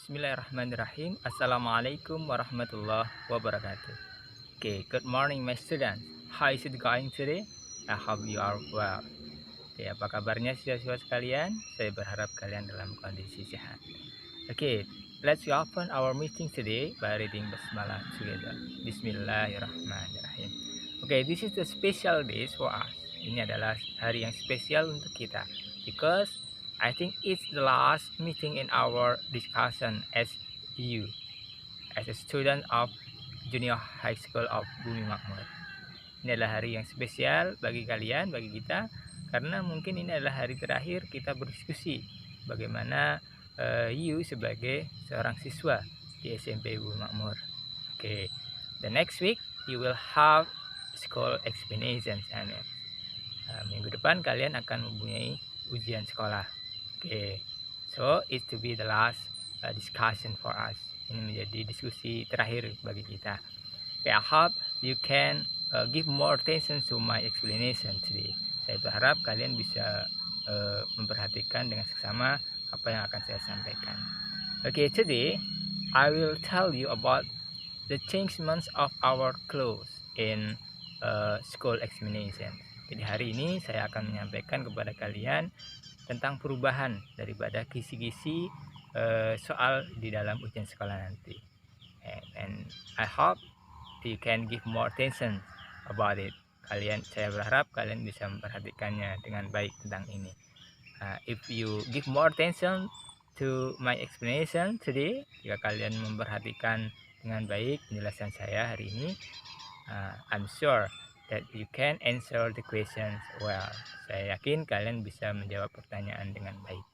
Bismillahirrahmanirrahim. Assalamualaikum warahmatullahi wabarakatuh. Okay, good morning my students. How is it going today? I hope you are well. Okay, apa kabarnya siswa-siswa sekalian? Saya berharap kalian dalam kondisi sehat. Okay, let's open our meeting today by reading Basmalah together. Bismillahirrahmanirrahim. Okay, this is the special days for us. Ini adalah hari yang spesial untuk kita because I think it's the last meeting in our discussion as a student of Junior High School of Bumi Makmur. Ini adalah hari yang spesial bagi kalian, bagi kita, karena mungkin ini adalah hari terakhir kita berdiskusi bagaimana you sebagai seorang siswa di SMP Bumi Makmur. Okay, the next week you will have school explanations. Minggu depan kalian akan mempunyai ujian sekolah. Okay, so it to be the last discussion for us. Ini menjadi diskusi terakhir bagi kita. Okay, I hope you can give more attention to my explanation today. Saya berharap kalian bisa memperhatikan dengan seksama apa yang akan saya sampaikan. Okay, today I will tell you about the changements of our clothes in school examination. Jadi hari ini saya akan menyampaikan kepada kalian tentang perubahan daripada kisi-kisi soal di dalam ujian sekolah nanti. And I hope you can give more attention about it. Saya berharap kalian bisa memperhatikannya dengan baik tentang ini. If you give more attention to my explanation today, jika kalian memperhatikan dengan baik penjelasan saya hari ini, I'm sure that you can answer the questions well. Saya yakin kalian bisa menjawab pertanyaan dengan baik.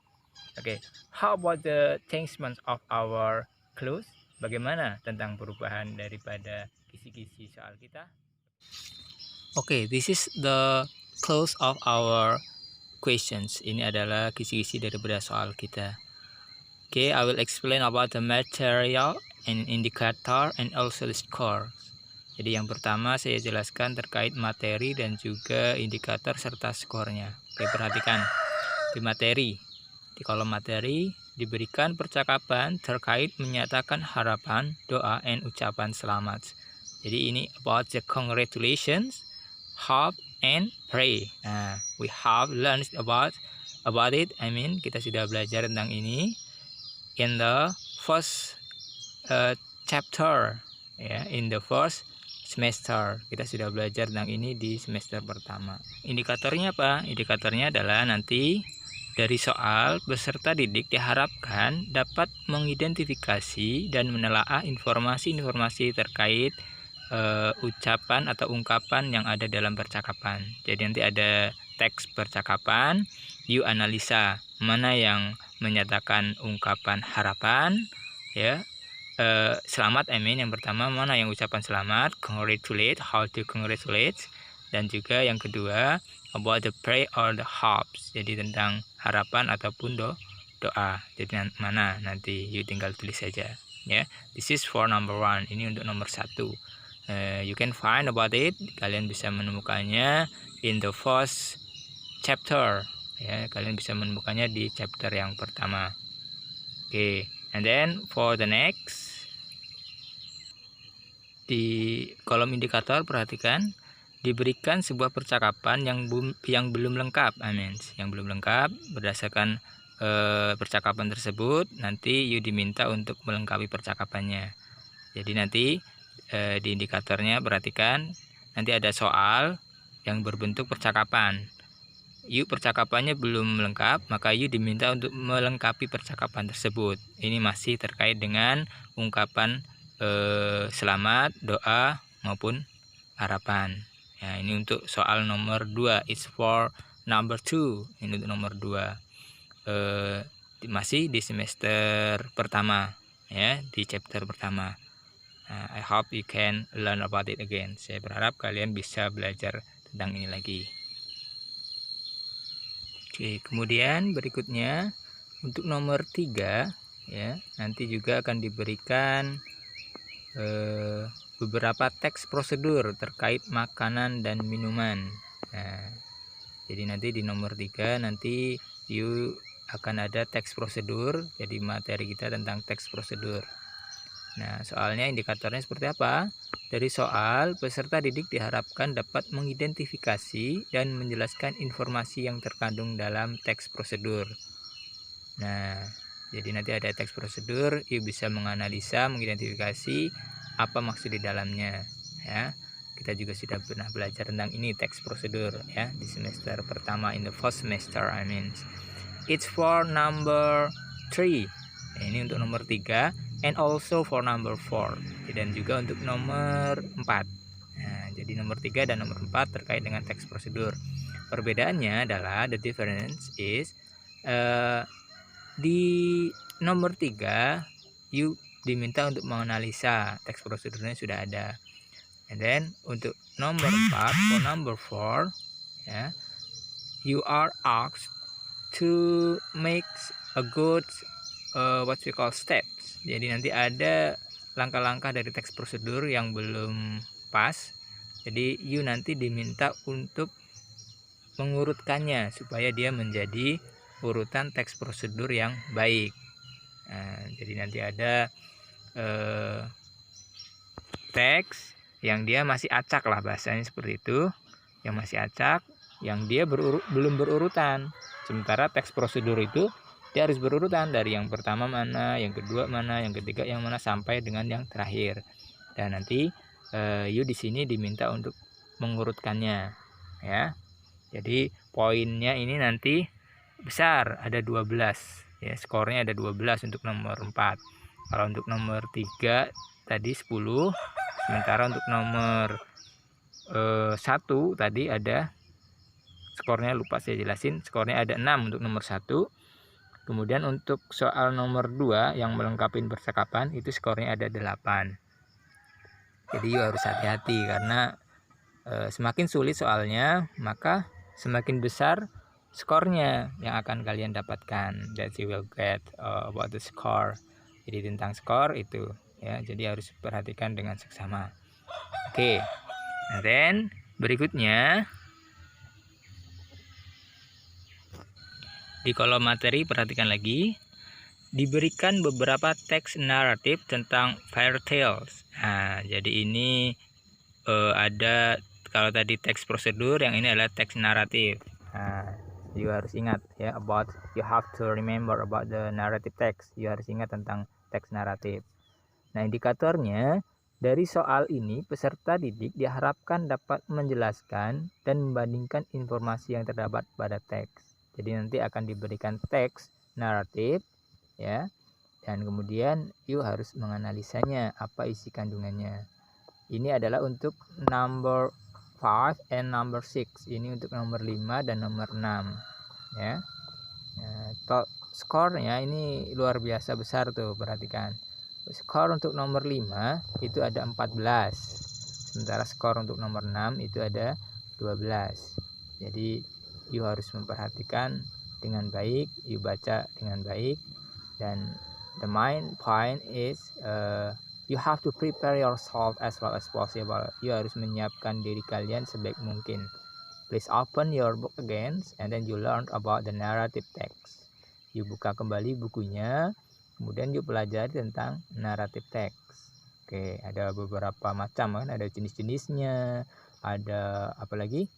Okay, how about the changements of our clues? Bagaimana tentang perubahan daripada kisi-kisi soal kita? Okay, this is the clues of our questions. Ini adalah kisi-kisi daripada soal kita. Okay, I will explain about the material and indicator and also the score. Jadi yang pertama saya jelaskan terkait materi dan juga indikator serta skornya. Oke, perhatikan di materi. Di kolom materi diberikan percakapan terkait menyatakan harapan, doa, and ucapan selamat. Jadi ini about the congratulations, hope, and pray. Nah, we have learned about it. Kita sudah belajar tentang ini in the first chapter, in the first semester. Kita sudah belajar tentang ini di semester pertama. Indikatornya apa? Indikatornya adalah nanti dari soal peserta didik diharapkan dapat mengidentifikasi dan menelaah informasi-informasi terkait ucapan atau ungkapan yang ada dalam percakapan. Jadi nanti ada teks percakapan, you analisa mana yang menyatakan ungkapan harapan, selamat, yang pertama mana yang ucapan selamat, congratulate, how to congratulate, dan juga yang kedua about the pray or the hopes, jadi tentang harapan ataupun doa. Jadi mana nanti you tinggal tulis saja, This is for number 1. Ini untuk nomor 1. You can find about it, kalian bisa menemukannya in the first chapter, kalian bisa menemukannya di chapter yang pertama. Okay, and then for the next, di kolom indikator perhatikan diberikan sebuah percakapan yang belum lengkap. Yang belum lengkap berdasarkan percakapan tersebut nanti you diminta untuk melengkapi percakapannya. Jadi nanti di indikatornya perhatikan nanti ada soal yang berbentuk percakapan. Percakapannya belum lengkap, maka diminta untuk melengkapi percakapan tersebut. Ini masih terkait dengan ungkapan selamat, doa maupun harapan. Ini untuk soal nomor 2. It's for number 2. Ini untuk nomor 2. Masih di semester pertama, di chapter pertama. I hope you can learn about it again. Saya berharap kalian bisa belajar tentang ini lagi. Oke, kemudian berikutnya untuk nomor 3, nanti juga akan diberikan beberapa teks prosedur terkait makanan dan minuman. Jadi nanti di nomor 3 nanti you akan ada teks prosedur. Jadi materi kita tentang teks prosedur. Nah, soalnya indikatornya seperti apa? Dari soal, peserta didik diharapkan dapat mengidentifikasi dan menjelaskan informasi yang terkandung dalam teks prosedur. Nah, jadi nanti ada teks prosedur, you bisa menganalisa, mengidentifikasi apa maksud di dalamnya, ya. Kita juga sudah pernah belajar tentang ini, teks prosedur, ya, di semester pertama, in the first semester, I mean. It's for number 3. Nah, ini untuk nomor 3, and also for number 4, dan juga untuk nomor 4. Nah, jadi nomor 3 dan nomor 4 terkait dengan teks prosedur. Perbedaannya adalah the difference is di nomor 3 you diminta untuk menganalisa teks prosedurnya sudah ada. And then untuk nomor 4 for number 4, ya, you are asked to make a good what we call steps. Jadi nanti ada langkah-langkah dari teks prosedur yang belum pas. Jadi you nanti diminta untuk mengurutkannya supaya dia menjadi urutan teks prosedur yang baik. Nah, jadi nanti ada teks yang dia masih acak lah, bahasanya seperti itu, yang masih acak, yang dia belum berurutan. Sementara teks prosedur itu dia harus berurutan dari yang pertama mana, yang kedua mana, yang ketiga yang mana, sampai dengan yang terakhir. Dan nanti you di sini diminta untuk mengurutkannya, ya. Jadi poinnya ini nanti besar, ada 12, ya, skornya ada 12 untuk nomor 4. Kalau untuk nomor 3 tadi 10, sementara untuk nomor 1 tadi ada skornya, lupa saya jelasin, skornya ada 6 untuk nomor 1. Kemudian untuk soal nomor 2 yang melengkapi percakapan itu skornya ada 8. Jadi harus hati-hati karena semakin sulit soalnya, maka semakin besar skornya yang akan kalian dapatkan. That you will get about the score. Jadi tentang skor itu, ya, jadi harus perhatikan dengan seksama. Oke. Nah, then berikutnya di kolom materi perhatikan lagi, diberikan beberapa teks naratif tentang fairy tales. Nah, jadi ini ada, kalau tadi teks prosedur, yang ini adalah teks naratif. Nah, you harus ingat, ya, you have to remember about the narrative text. You harus ingat tentang teks naratif. Nah, indikatornya dari soal ini peserta didik diharapkan dapat menjelaskan dan membandingkan informasi yang terdapat pada teks. Jadi nanti akan diberikan teks naratif, ya, dan kemudian you harus menganalisanya, apa isi kandungannya. Ini adalah untuk number 5 and number 6. Ini untuk nomor 5 dan nomor 6, ya. Nah, skornya ini luar biasa besar tuh, perhatikan. Skor untuk nomor 5 itu ada 14. Sementara skor untuk nomor 6 itu ada 12. Jadi you harus memperhatikan dengan baik, you baca dengan baik, dan the main point is you have to prepare yourself as well as possible. You harus menyiapkan diri kalian sebaik mungkin. Please open your book again and then you learn about the narrative text. You buka kembali bukunya, kemudian you pelajari tentang narrative text. Oke, ada beberapa macam kan, ada jenis-jenisnya, ada apa lagi?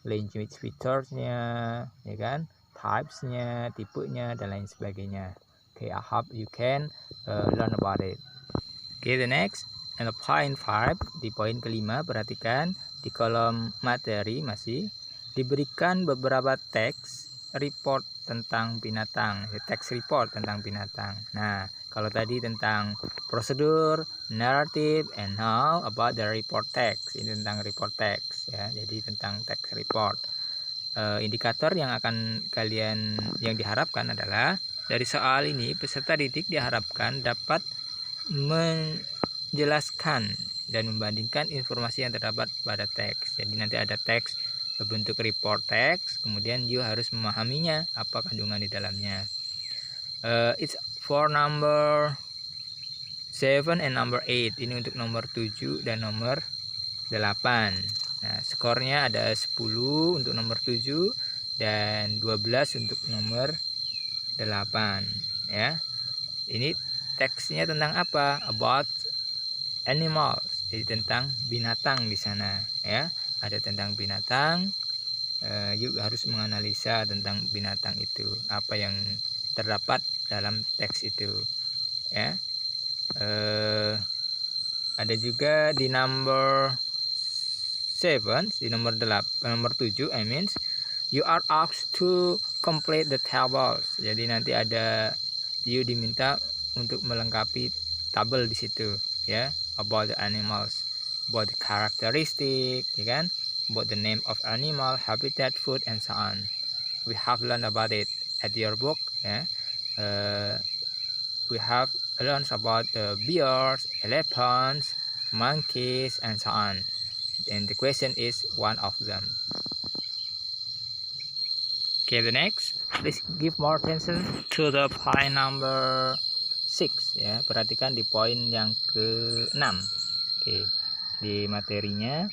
Language features-nya, ya kan? Types-nya, tipenya, dan lain sebagainya. Oke, I hope you can learn about it. Oke, the next, and the point 5, di poin kelima, perhatikan di kolom materi masih diberikan beberapa teks report tentang binatang, teks report tentang binatang. Nah, kalau tadi tentang prosedur, narrative, and now about the report text. Ini tentang report text, ya. Jadi tentang text report. Indikator yang akan yang diharapkan adalah dari soal ini peserta didik diharapkan dapat menjelaskan dan membandingkan informasi yang terdapat pada teks. Jadi nanti ada teks berbentuk report teks, kemudian you harus memahaminya, apa kandungan di dalamnya. It's for number 7 and number 8. Ini untuk nomor 7 dan nomor 8. Nah, skornya ada 10 untuk nomor 7 dan 12 untuk nomor 8 ya. Ini teksnya tentang apa? About animals. Jadi tentang binatang di sana ya. Ada tentang binatang. You harus menganalisa tentang binatang itu, apa yang terdapat dalam teks itu ya. Ada juga di number 7, di nomor 7 I mean you are asked to complete the tables. Jadi nanti ada you diminta untuk melengkapi tabel di situ ya, about the animals, about the characteristic ya kan, about the name of animal, habitat, food and so on. We have learned about it at your book ya. We have learned about the bears, elephants, monkeys and so on, and the question is one of them. Okay, the next, please give more attention to the point number 6 ya. Perhatikan di poin yang ke-6. Oke, di materinya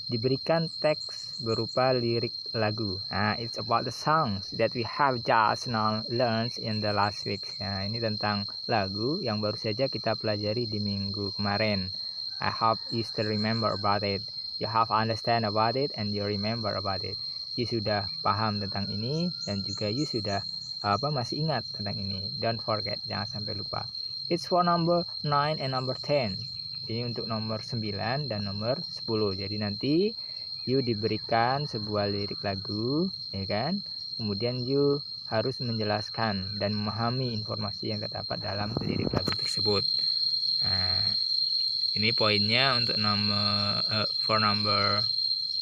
diberikan teks berupa lirik lagu. Nah, it's about the songs that we have just now learned in the last week. Nah, ini tentang lagu yang baru saja kita pelajari di minggu kemarin. I hope you still remember about it. You have understand about it and you remember about it. You sudah paham tentang ini dan juga you sudah masih ingat tentang ini. Don't forget, jangan sampai lupa. It's for number 9 and number 10. Ini untuk nomor 9 dan nomor 10. Jadi nanti you diberikan sebuah lirik lagu ya kan. Kemudian you harus menjelaskan dan memahami informasi yang terdapat dalam lirik lagu tersebut. Nah, ini poinnya untuk nomor for number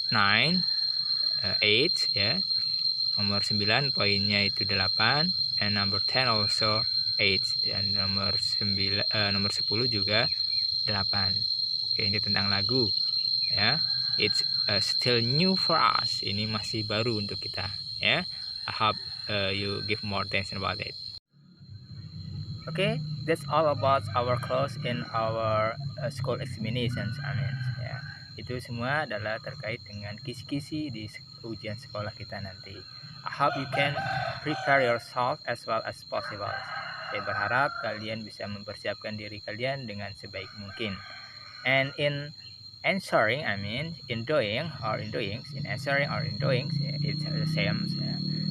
9 8 ya. Nomor 9 poinnya itu 8 and number 10 also 8 dan nomor 10 juga 8. Oke, ini tentang lagu ya. It's still new for us. Ini masih baru untuk kita ya. I hope you give more attention about it. Okay, that's all about our class in our school examinations. Ya. Itu semua adalah terkait dengan kisi-kisi di ujian sekolah kita nanti. I hope you can prepare yourself as well as possible. Saya berharap kalian bisa mempersiapkan diri kalian dengan sebaik mungkin. And in answering, in doing or in doings, in answering or in doings, it's the same.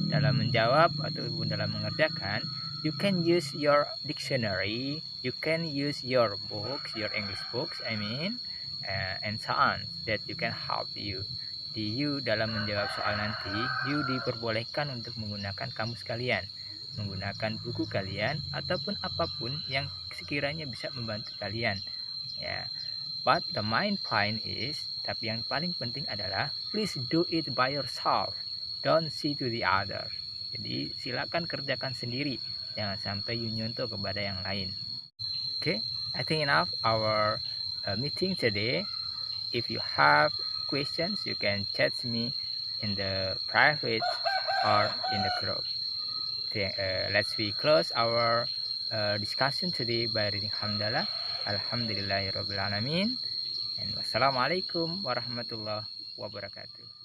Dalam menjawab ataupun dalam mengerjakan, you can use your dictionary, you can use your books, your English books, and so on, that you can help you. You dalam menjawab soal nanti, you diperbolehkan untuk menggunakan kamus kalian, menggunakan buku kalian, ataupun apapun yang sekiranya bisa membantu kalian. Ya, but the main point is, tapi yang paling penting adalah, please do it by yourself, don't see to the other. Jadi silakan kerjakan sendiri, jangan sampai you nyontoh kepada yang lain. Okay, I think enough our meeting today. If you have questions, you can chat me in the private or in the group. Okay, let's close our discussion today by reading Hamdalah. Alhamdulillahirabbil alamin. And wassalamualaikum warahmatullahi wabarakatuh.